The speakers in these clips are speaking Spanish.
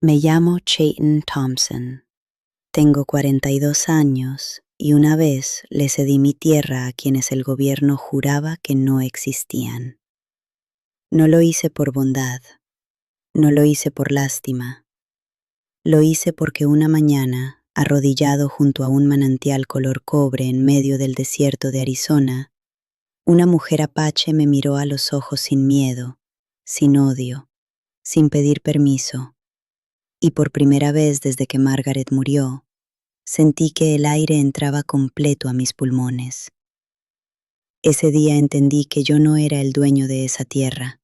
Me llamo Chayton Thompson. Tengo 42 años y una vez le cedí mi tierra a quienes el gobierno juraba que no existían. No lo hice por bondad, no lo hice por lástima. Lo hice porque una mañana, arrodillado junto a un manantial color cobre en medio del desierto de Arizona, una mujer apache me miró a los ojos sin miedo, sin odio, sin pedir permiso. Y por primera vez desde que Margaret murió, sentí que el aire entraba completo a mis pulmones. Ese día entendí que yo no era el dueño de esa tierra.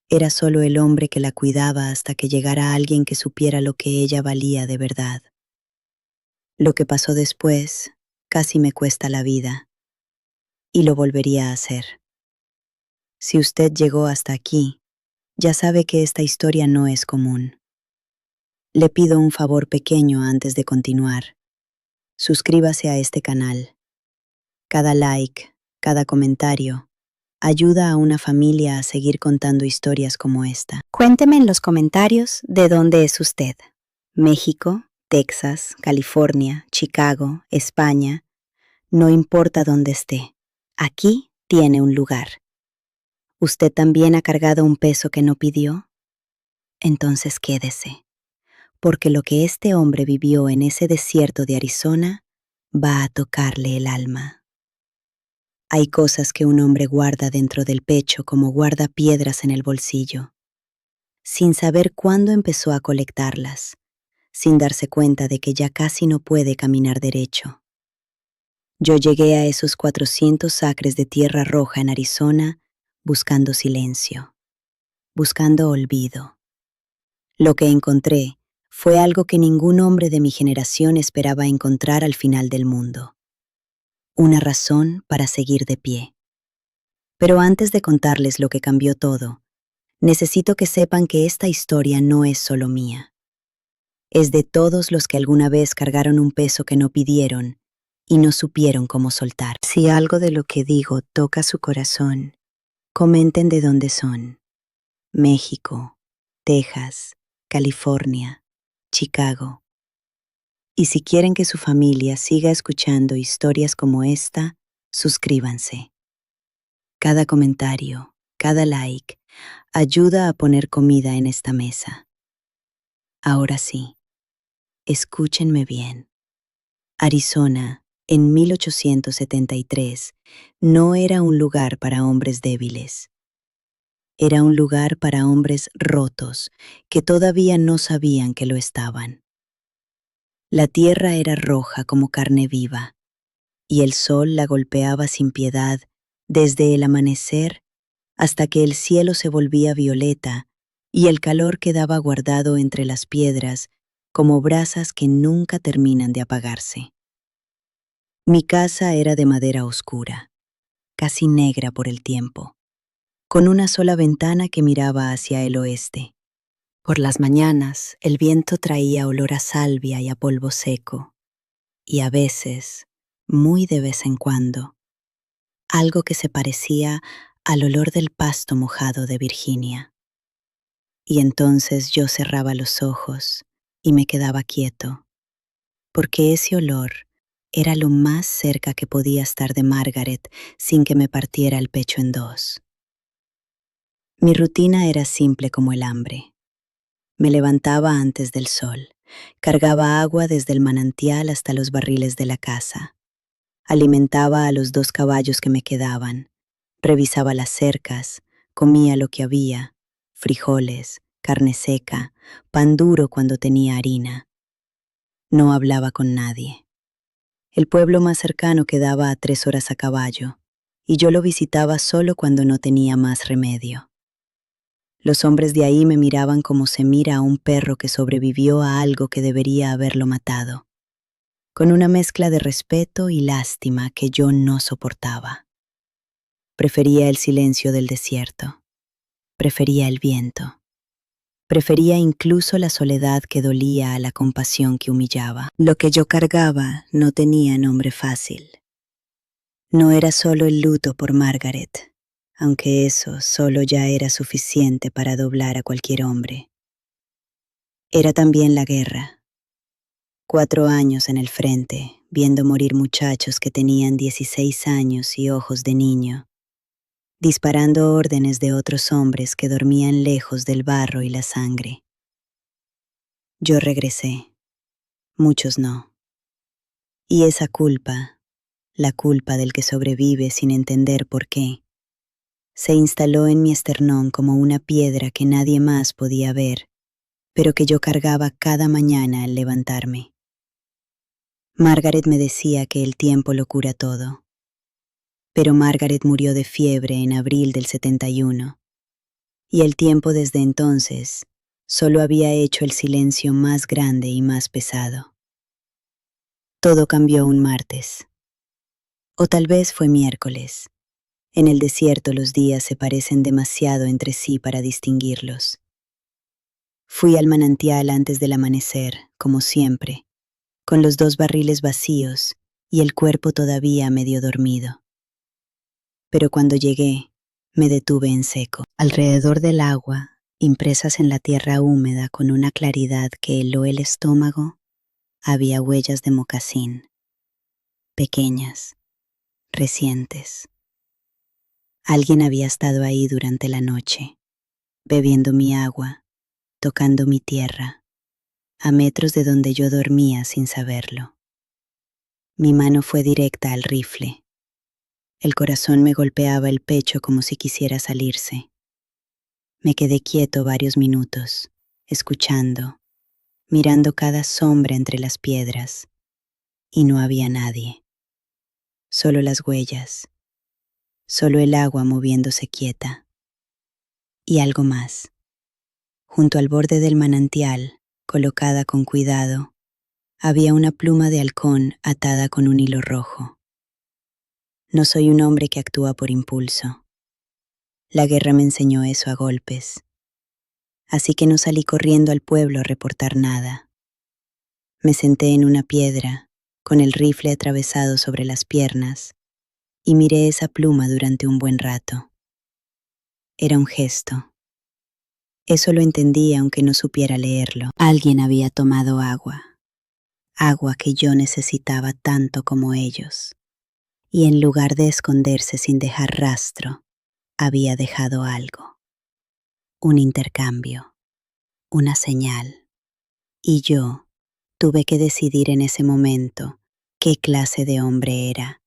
Era solo el hombre que la cuidaba hasta que llegara alguien que supiera lo que ella valía de verdad. Lo que pasó después casi me cuesta la vida, y lo volvería a hacer. Si usted llegó hasta aquí, ya sabe que esta historia no es común. Le pido un favor pequeño antes de continuar. Suscríbase a este canal. Cada like, cada comentario, ayuda a una familia a seguir contando historias como esta. Cuénteme en los comentarios de dónde es usted. México, Texas, California, Chicago, España. No importa dónde esté. Aquí tiene un lugar. ¿Usted también ha cargado un peso que no pidió? Entonces quédese, porque lo que este hombre vivió en ese desierto de Arizona va a tocarle el alma. Hay cosas que un hombre guarda dentro del pecho como guarda piedras en el bolsillo, sin saber cuándo empezó a colectarlas, sin darse cuenta de que ya casi no puede caminar derecho. Yo llegué a esos 400 acres de tierra roja en Arizona buscando silencio, buscando olvido. Lo que encontré fue algo que ningún hombre de mi generación esperaba encontrar al final del mundo. Una razón para seguir de pie. Pero antes de contarles lo que cambió todo, necesito que sepan que esta historia no es solo mía. Es de todos los que alguna vez cargaron un peso que no pidieron y no supieron cómo soltar. Si algo de lo que digo toca su corazón, comenten de dónde son. México, Texas, California, Chicago. Y si quieren que su familia siga escuchando historias como esta, suscríbanse. Cada comentario, cada like, ayuda a poner comida en esta mesa. Ahora sí, escúchenme bien. Arizona, en 1873, no era un lugar para hombres débiles. Era un lugar para hombres rotos que todavía no sabían que lo estaban. La tierra era roja como carne viva, y el sol la golpeaba sin piedad desde el amanecer hasta que el cielo se volvía violeta y el calor quedaba guardado entre las piedras como brasas que nunca terminan de apagarse. Mi casa era de madera oscura, casi negra por el tiempo, con una sola ventana que miraba hacia el oeste. Por las mañanas, el viento traía olor a salvia y a polvo seco, y a veces, muy de vez en cuando, algo que se parecía al olor del pasto mojado de Virginia. Y entonces yo cerraba los ojos y me quedaba quieto, porque ese olor era lo más cerca que podía estar de Margaret sin que me partiera el pecho en dos. Mi rutina era simple como el hambre. Me levantaba antes del sol, cargaba agua desde el manantial hasta los barriles de la casa, alimentaba a los 2 caballos que me quedaban, revisaba las cercas, comía lo que había, frijoles, carne seca, pan duro cuando tenía harina. No hablaba con nadie. El pueblo más cercano quedaba a 3 horas a caballo, y yo lo visitaba solo cuando no tenía más remedio. Los hombres de ahí me miraban como se mira a un perro que sobrevivió a algo que debería haberlo matado, con una mezcla de respeto y lástima que yo no soportaba. Prefería el silencio del desierto, prefería el viento, prefería incluso la soledad que dolía a la compasión que humillaba. Lo que yo cargaba no tenía nombre fácil. No era solo el luto por Margaret, aunque eso solo ya era suficiente para doblar a cualquier hombre. Era también la guerra. 4 años en el frente, viendo morir muchachos que tenían 16 años y ojos de niño, disparando órdenes de otros hombres que dormían lejos del barro y la sangre. Yo regresé, muchos no. Y esa culpa, la culpa del que sobrevive sin entender por qué, se instaló en mi esternón como una piedra que nadie más podía ver, pero que yo cargaba cada mañana al levantarme. Margaret me decía que el tiempo lo cura todo. Pero Margaret murió de fiebre en abril del 71, y el tiempo desde entonces solo había hecho el silencio más grande y más pesado. Todo cambió un martes. O tal vez fue miércoles. En el desierto los días se parecen demasiado entre sí para distinguirlos. Fui al manantial antes del amanecer, como siempre, con los 2 barriles vacíos y el cuerpo todavía medio dormido. Pero cuando llegué, me detuve en seco. Alrededor del agua, impresas en la tierra húmeda con una claridad que heló el estómago, había huellas de mocasín, pequeñas, recientes. Alguien había estado ahí durante la noche, bebiendo mi agua, tocando mi tierra, a metros de donde yo dormía sin saberlo. Mi mano fue directa al rifle. El corazón me golpeaba el pecho como si quisiera salirse. Me quedé quieto varios minutos, escuchando, mirando cada sombra entre las piedras, y no había nadie. Solo las huellas, solo el agua moviéndose quieta. Y algo más. Junto al borde del manantial, colocada con cuidado, había una pluma de halcón atada con un hilo rojo. No soy un hombre que actúa por impulso. La guerra me enseñó eso a golpes. Así que no salí corriendo al pueblo a reportar nada. Me senté en una piedra, con el rifle atravesado sobre las piernas, y miré esa pluma durante un buen rato. Era un gesto. Eso lo entendí aunque no supiera leerlo. Alguien había tomado agua, agua que yo necesitaba tanto como ellos, y en lugar de esconderse sin dejar rastro, había dejado algo. Un intercambio, una señal. Y yo tuve que decidir en ese momento qué clase de hombre era.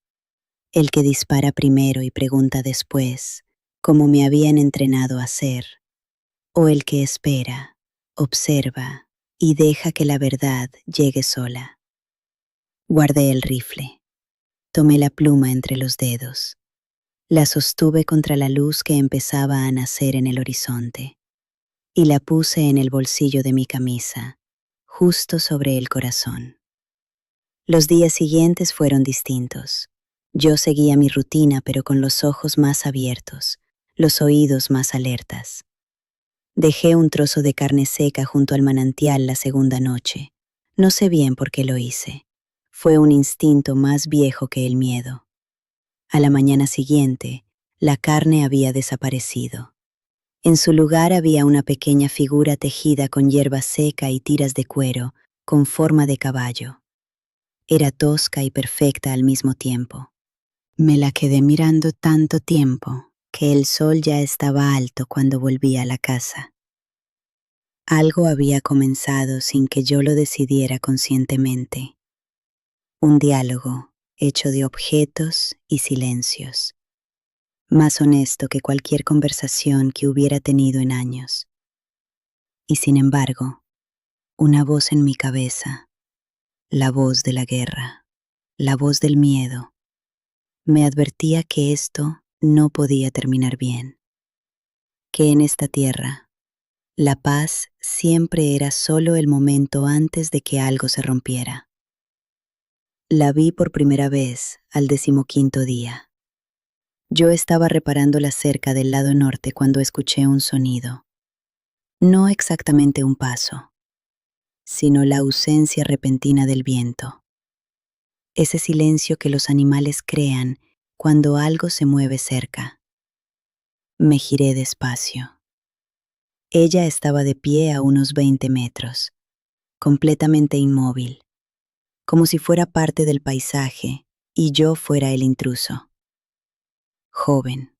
El que dispara primero y pregunta después, como me habían entrenado a ser, o el que espera, observa y deja que la verdad llegue sola. Guardé el rifle, tomé la pluma entre los dedos, la sostuve contra la luz que empezaba a nacer en el horizonte, y la puse en el bolsillo de mi camisa, justo sobre el corazón. Los días siguientes fueron distintos. Yo seguía mi rutina, pero con los ojos más abiertos, los oídos más alertas. Dejé un trozo de carne seca junto al manantial la segunda noche. No sé bien por qué lo hice. Fue un instinto más viejo que el miedo. A la mañana siguiente, la carne había desaparecido. En su lugar había una pequeña figura tejida con hierba seca y tiras de cuero, con forma de caballo. Era tosca y perfecta al mismo tiempo. Me la quedé mirando tanto tiempo que el sol ya estaba alto cuando volví a la casa. Algo había comenzado sin que yo lo decidiera conscientemente. Un diálogo hecho de objetos y silencios, más honesto que cualquier conversación que hubiera tenido en años. Y sin embargo, una voz en mi cabeza, la voz de la guerra, la voz del miedo, me advertía que esto no podía terminar bien, que en esta tierra la paz siempre era solo el momento antes de que algo se rompiera. La vi por primera vez al 15º día. Yo estaba reparando la cerca del lado norte cuando escuché un sonido. No exactamente un paso, sino la ausencia repentina del viento. Ese silencio que los animales crean cuando algo se mueve cerca. Me giré despacio. Ella estaba de pie a unos 20 metros, completamente inmóvil, como si fuera parte del paisaje y yo fuera el intruso. Joven,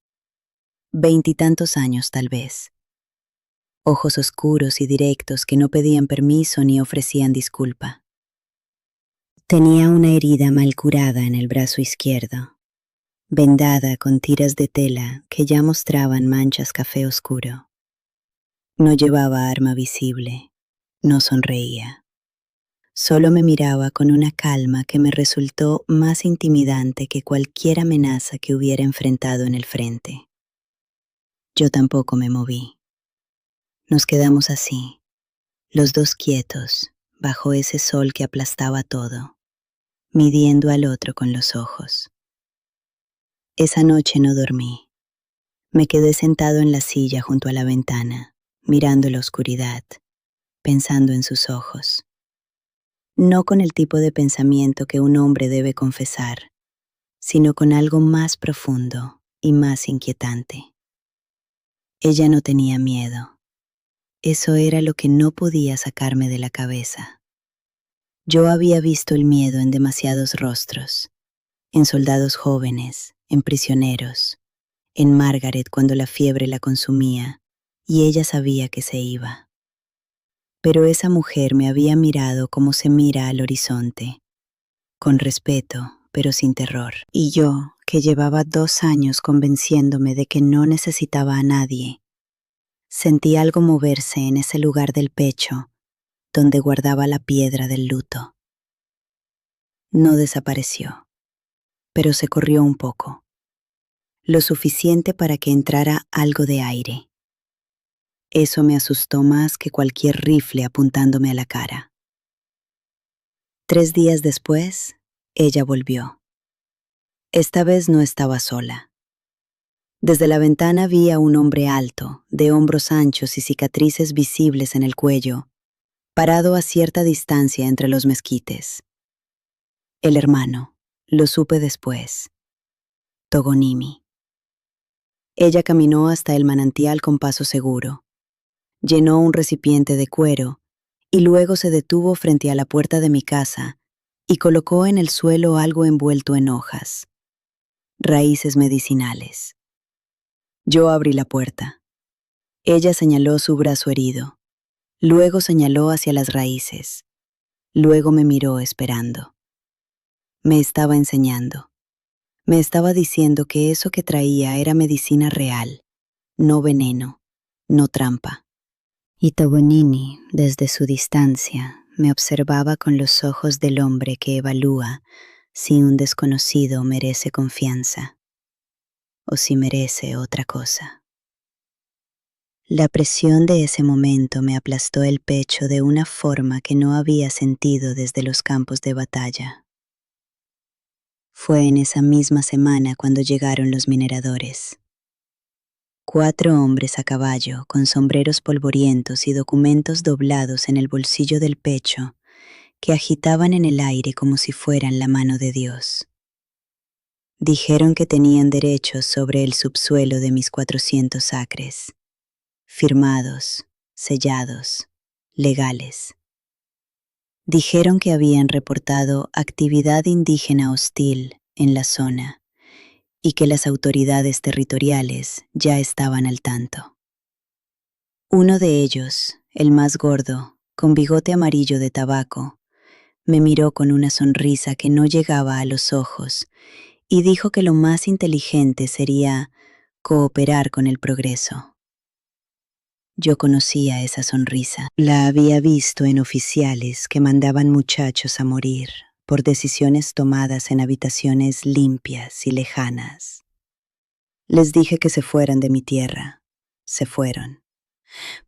veintitantos años tal vez. Ojos oscuros y directos que no pedían permiso ni ofrecían disculpa. Tenía una herida mal curada en el brazo izquierdo, vendada con tiras de tela que ya mostraban manchas café oscuro. No llevaba arma visible, no sonreía. Solo me miraba con una calma que me resultó más intimidante que cualquier amenaza que hubiera enfrentado en el frente. Yo tampoco me moví. Nos quedamos así, los dos quietos, bajo ese sol que aplastaba todo, midiendo al otro con los ojos. Esa noche no dormí. Me quedé sentado en la silla junto a la ventana, mirando la oscuridad, pensando en sus ojos. No con el tipo de pensamiento que un hombre debe confesar, sino con algo más profundo y más inquietante. Ella no tenía miedo. Eso era lo que no podía sacarme de la cabeza. Yo había visto el miedo en demasiados rostros, en soldados jóvenes, en prisioneros, en Margaret cuando la fiebre la consumía y ella sabía que se iba. Pero esa mujer me había mirado como se mira al horizonte, con respeto, pero sin terror. Y yo, que llevaba 2 años convenciéndome de que no necesitaba a nadie, sentí algo moverse en ese lugar del pecho donde guardaba la piedra del luto. No desapareció, pero se corrió un poco, lo suficiente para que entrara algo de aire. Eso me asustó más que cualquier rifle apuntándome a la cara. 3 días después, ella volvió. Esta vez no estaba sola. Desde la ventana vi a un hombre alto, de hombros anchos y cicatrices visibles en el cuello, parado a cierta distancia entre los mezquites. El hermano, lo supe después, Togonimi. Ella caminó hasta el manantial con paso seguro, llenó un recipiente de cuero y luego se detuvo frente a la puerta de mi casa y colocó en el suelo algo envuelto en hojas, raíces medicinales. Yo abrí la puerta. Ella señaló su brazo herido, luego señaló hacia las raíces, luego me miró esperando. Me estaba enseñando. Me estaba diciendo que eso que traía era medicina real, no veneno, no trampa. Y Togonini, desde su distancia, me observaba con los ojos del hombre que evalúa si un desconocido merece confianza o si merece otra cosa. La presión de ese momento me aplastó el pecho de una forma que no había sentido desde los campos de batalla. Fue en esa misma semana cuando llegaron los mineradores. 4 hombres a caballo, con sombreros polvorientos y documentos doblados en el bolsillo del pecho, que agitaban en el aire como si fueran la mano de Dios. Dijeron que tenían derechos sobre el subsuelo de mis 400 acres, firmados, sellados, legales. Dijeron que habían reportado actividad indígena hostil en la zona y que las autoridades territoriales ya estaban al tanto. Uno de ellos, el más gordo, con bigote amarillo de tabaco, me miró con una sonrisa que no llegaba a los ojos y dijo que lo más inteligente sería cooperar con el progreso. Yo conocía esa sonrisa. La había visto en oficiales que mandaban muchachos a morir por decisiones tomadas en habitaciones limpias y lejanas. Les dije que se fueran de mi tierra. Se fueron.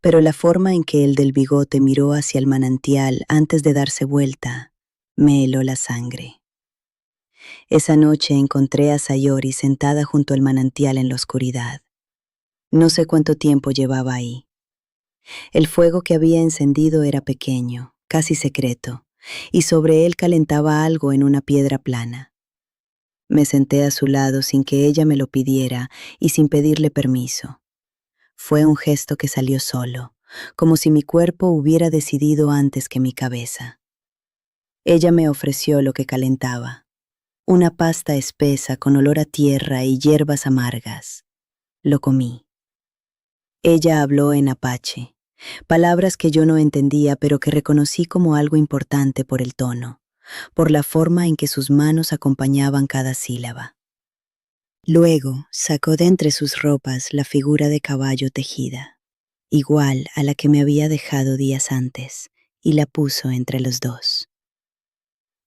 Pero la forma en que el del bigote miró hacia el manantial antes de darse vuelta me heló la sangre. Esa noche encontré a Sayori sentada junto al manantial en la oscuridad. No sé cuánto tiempo llevaba ahí. El fuego que había encendido era pequeño, casi secreto, y sobre él calentaba algo en una piedra plana. Me senté a su lado sin que ella me lo pidiera y sin pedirle permiso. Fue un gesto que salió solo, como si mi cuerpo hubiera decidido antes que mi cabeza. Ella me ofreció lo que calentaba, una pasta espesa con olor a tierra y hierbas amargas. Lo comí. Ella habló en apache, palabras que yo no entendía pero que reconocí como algo importante por el tono, por la forma en que sus manos acompañaban cada sílaba. Luego sacó de entre sus ropas la figura de caballo tejida, igual a la que me había dejado días antes, y la puso entre los dos.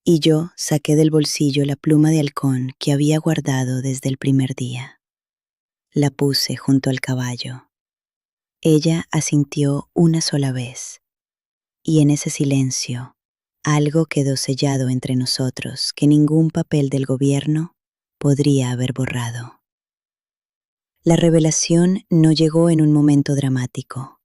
Y yo saqué del bolsillo la pluma de halcón que había guardado desde el primer día. La puse junto al caballo. Ella asintió una sola vez, y en ese silencio, algo quedó sellado entre nosotros que ningún papel del gobierno podría haber borrado. La revelación no llegó en un momento dramático.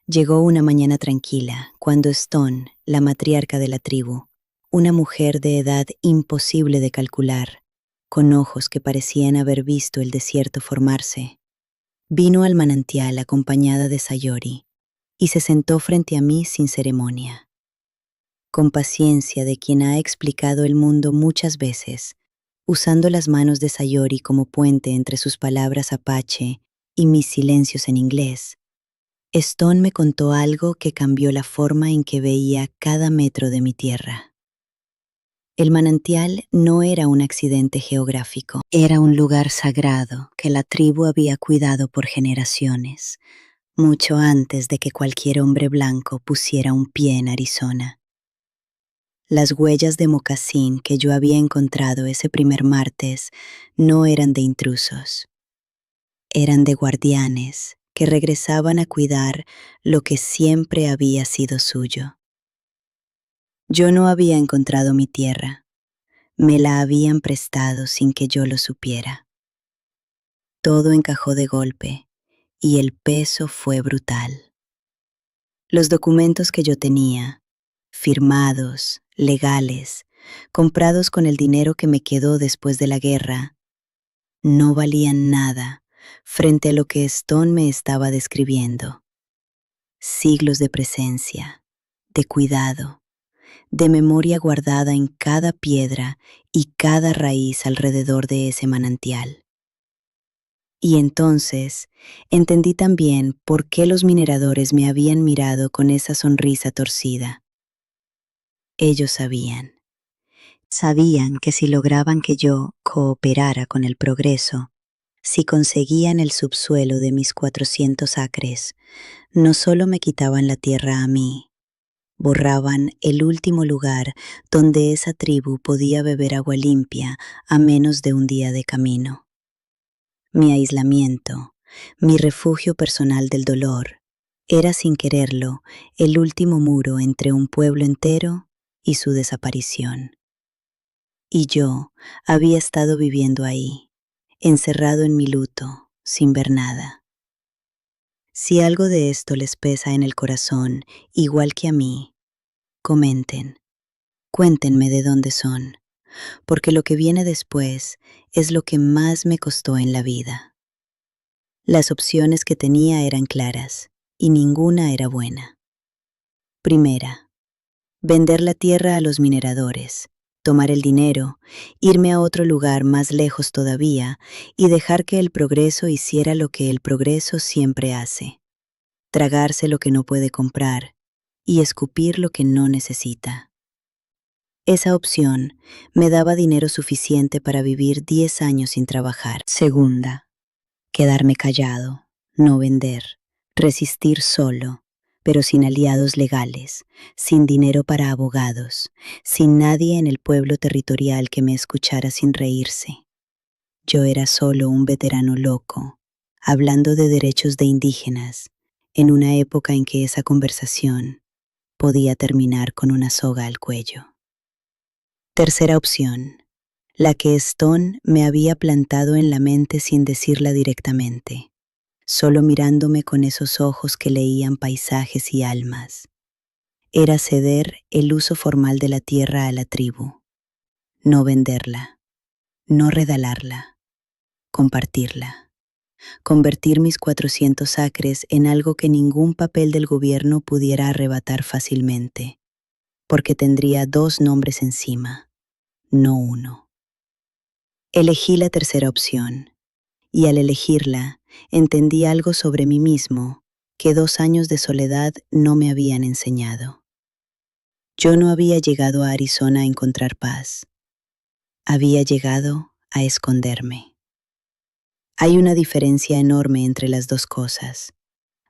Llegó una mañana tranquila, cuando Stone, la matriarca de la tribu, una mujer de edad imposible de calcular, con ojos que parecían haber visto el desierto formarse, vino al manantial acompañada de Sayori y se sentó frente a mí sin ceremonia. Con paciencia de quien ha explicado el mundo muchas veces, usando las manos de Sayori como puente entre sus palabras apache y mis silencios en inglés, Stone me contó algo que cambió la forma en que veía cada metro de mi tierra. El manantial no era un accidente geográfico, era un lugar sagrado que la tribu había cuidado por generaciones, mucho antes de que cualquier hombre blanco pusiera un pie en Arizona. Las huellas de mocasín que yo había encontrado ese primer martes no eran de intrusos, eran de guardianes que regresaban a cuidar lo que siempre había sido suyo. Yo no había encontrado mi tierra, me la habían prestado sin que yo lo supiera. Todo encajó de golpe y el peso fue brutal. Los documentos que yo tenía, firmados, legales, comprados con el dinero que me quedó después de la guerra, no valían nada frente a lo que Stone me estaba describiendo. Siglos de presencia, de cuidado, de memoria guardada en cada piedra y cada raíz alrededor de ese manantial. Y entonces entendí también por qué los mineradores me habían mirado con esa sonrisa torcida. Ellos sabían que si lograban que yo cooperara con el progreso, si conseguían el subsuelo de mis 400 acres, no solo me quitaban la tierra a mí, borraban el último lugar donde esa tribu podía beber agua limpia a menos de un día de camino. Mi aislamiento, mi refugio personal del dolor, era sin quererlo el último muro entre un pueblo entero y su desaparición. Y yo había estado viviendo ahí, encerrado en mi luto, sin ver nada. Si algo de esto les pesa en el corazón, igual que a mí, comenten, cuéntenme de dónde son, porque lo que viene después es lo que más me costó en la vida. Las opciones que tenía eran claras, y ninguna era buena. Primera, vender la tierra a los mineradores, tomar el dinero, irme a otro lugar más lejos todavía y dejar que el progreso hiciera lo que el progreso siempre hace: tragarse lo que no puede comprar y escupir lo que no necesita. Esa opción me daba dinero suficiente para vivir 10 años sin trabajar. Segunda, quedarme callado, no vender, resistir solo, pero sin aliados legales, sin dinero para abogados, sin nadie en el pueblo territorial que me escuchara sin reírse. Yo era solo un veterano loco, hablando de derechos de indígenas, en una época en que esa conversación podía terminar con una soga al cuello. Tercera opción, la que Stone me había plantado en la mente sin decirla directamente, solo mirándome con esos ojos que leían paisajes y almas. Era ceder el uso formal de la tierra a la tribu, no venderla, no regalarla, compartirla. convertir mis 400 acres en algo que ningún papel del gobierno pudiera arrebatar fácilmente, porque tendría 2 nombres encima, no uno. Elegí la tercera opción, y al elegirla, entendí algo sobre mí mismo que 2 años de soledad no me habían enseñado. Yo no había llegado a Arizona a encontrar paz, había llegado a esconderme. Hay una diferencia enorme entre las dos cosas,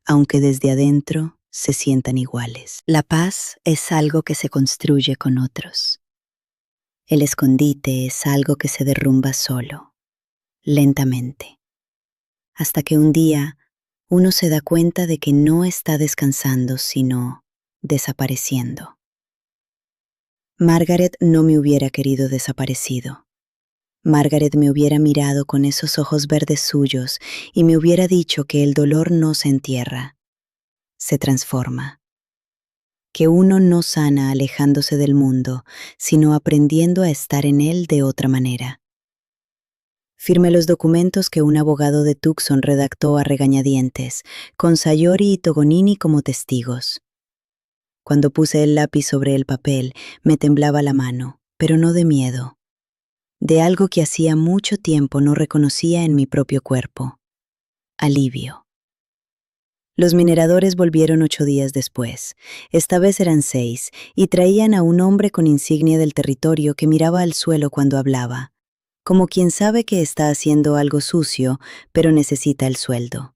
aunque desde adentro se sientan iguales. La paz es algo que se construye con otros. El escondite es algo que se derrumba solo, lentamente, hasta que un día uno se da cuenta de que no está descansando, sino desapareciendo. Margaret no me hubiera querido desaparecido. Margaret me hubiera mirado con esos ojos verdes suyos y me hubiera dicho que el dolor no se entierra, se transforma. Que uno no sana alejándose del mundo, sino aprendiendo a estar en él de otra manera. Firmé los documentos que un abogado de Tucson redactó a regañadientes, con Sayori y Togonini como testigos. Cuando puse el lápiz sobre el papel, me temblaba la mano, pero no de miedo. De algo que hacía mucho tiempo no reconocía en mi propio cuerpo. Alivio. Los mineradores volvieron 8 días después. Esta vez eran 6, y traían a un hombre con insignia del territorio que miraba al suelo cuando hablaba, como quien sabe que está haciendo algo sucio, pero necesita el sueldo.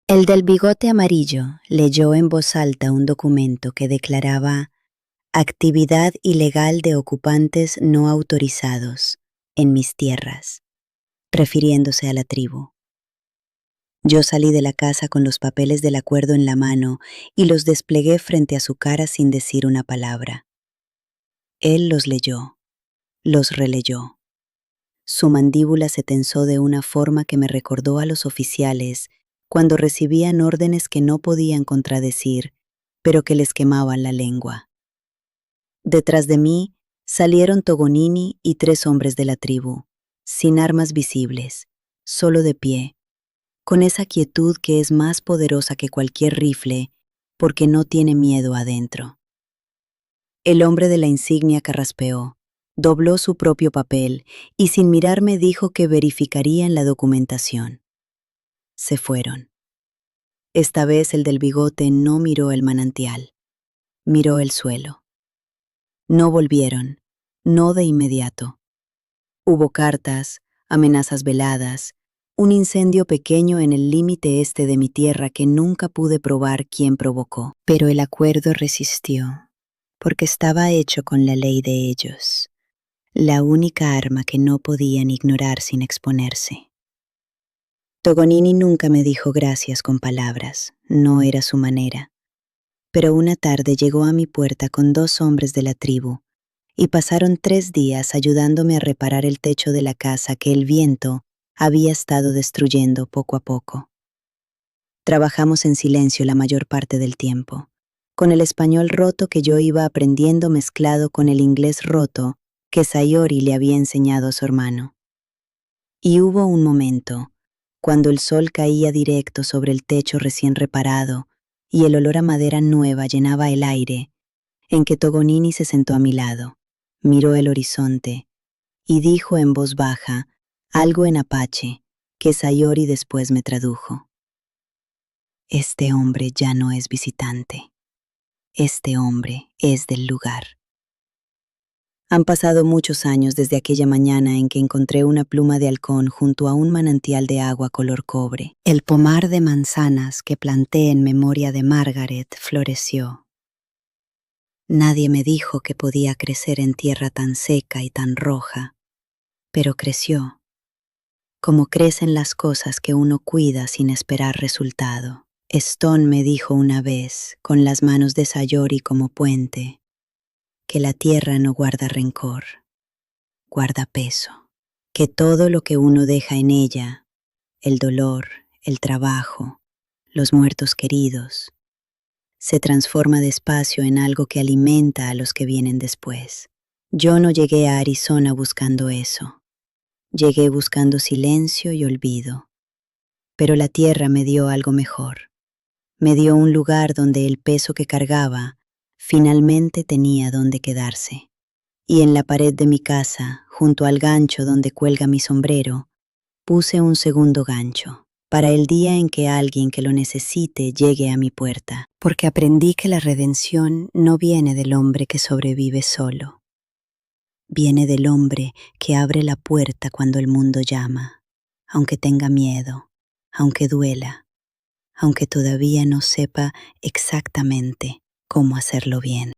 El del bigote amarillo leyó en voz alta un documento que declaraba actividad ilegal de ocupantes no autorizados en mis tierras, refiriéndose a la tribu. Yo salí de la casa con los papeles del acuerdo en la mano y los desplegué frente a su cara sin decir una palabra. Él los leyó, los releyó. Su mandíbula se tensó de una forma que me recordó a los oficiales cuando recibían órdenes que no podían contradecir, pero que les quemaban la lengua. Detrás de mí salieron Togonini y 3 hombres de la tribu, sin armas visibles, solo de pie, con esa quietud que es más poderosa que cualquier rifle, porque no tiene miedo adentro. El hombre de la insignia carraspeó, dobló su propio papel y sin mirarme dijo que verificarían la documentación. Se fueron. Esta vez el del bigote no miró el manantial, miró el suelo. No volvieron, no de inmediato. Hubo cartas, amenazas veladas, un incendio pequeño en el límite este de mi tierra que nunca pude probar quién provocó. Pero el acuerdo resistió, porque estaba hecho con la ley de ellos, la única arma que no podían ignorar sin exponerse. Togonini nunca me dijo gracias con palabras, no era su manera. Pero una tarde llegó a mi puerta con 2 hombres de la tribu, y pasaron 3 días ayudándome a reparar el techo de la casa que el viento había estado destruyendo poco a poco. Trabajamos en silencio la mayor parte del tiempo, con el español roto que yo iba aprendiendo mezclado con el inglés roto que Sayori le había enseñado a su hermano. Y hubo un momento, cuando el sol caía directo sobre el techo recién reparado y el olor a madera nueva llenaba el aire, en que Togonini se sentó a mi lado, miró el horizonte y dijo en voz baja algo en apache que Sayori después me tradujo. Este hombre ya no es visitante. Este hombre es del lugar. Han pasado muchos años desde aquella mañana en que encontré una pluma de halcón junto a un manantial de agua color cobre. El pomar de manzanas que planté en memoria de Margaret floreció. Nadie me dijo que podía crecer en tierra tan seca y tan roja, pero creció, como crecen las cosas que uno cuida sin esperar resultado. Stone me dijo una vez, con las manos de Sayori como puente, que la tierra no guarda rencor, guarda peso, que todo lo que uno deja en ella, el dolor, el trabajo, los muertos queridos, se transforma despacio en algo que alimenta a los que vienen después. Yo no llegué a Arizona buscando eso. Llegué buscando silencio y olvido. Pero la tierra me dio algo mejor. Me dio un lugar donde el peso que cargaba finalmente tenía donde quedarse. Y en la pared de mi casa, junto al gancho donde cuelga mi sombrero, puse un segundo gancho, para el día en que alguien que lo necesite llegue a mi puerta, porque aprendí que la redención no viene del hombre que sobrevive solo, viene del hombre que abre la puerta cuando el mundo llama, aunque tenga miedo, aunque duela, aunque todavía no sepa exactamente cómo hacerlo bien.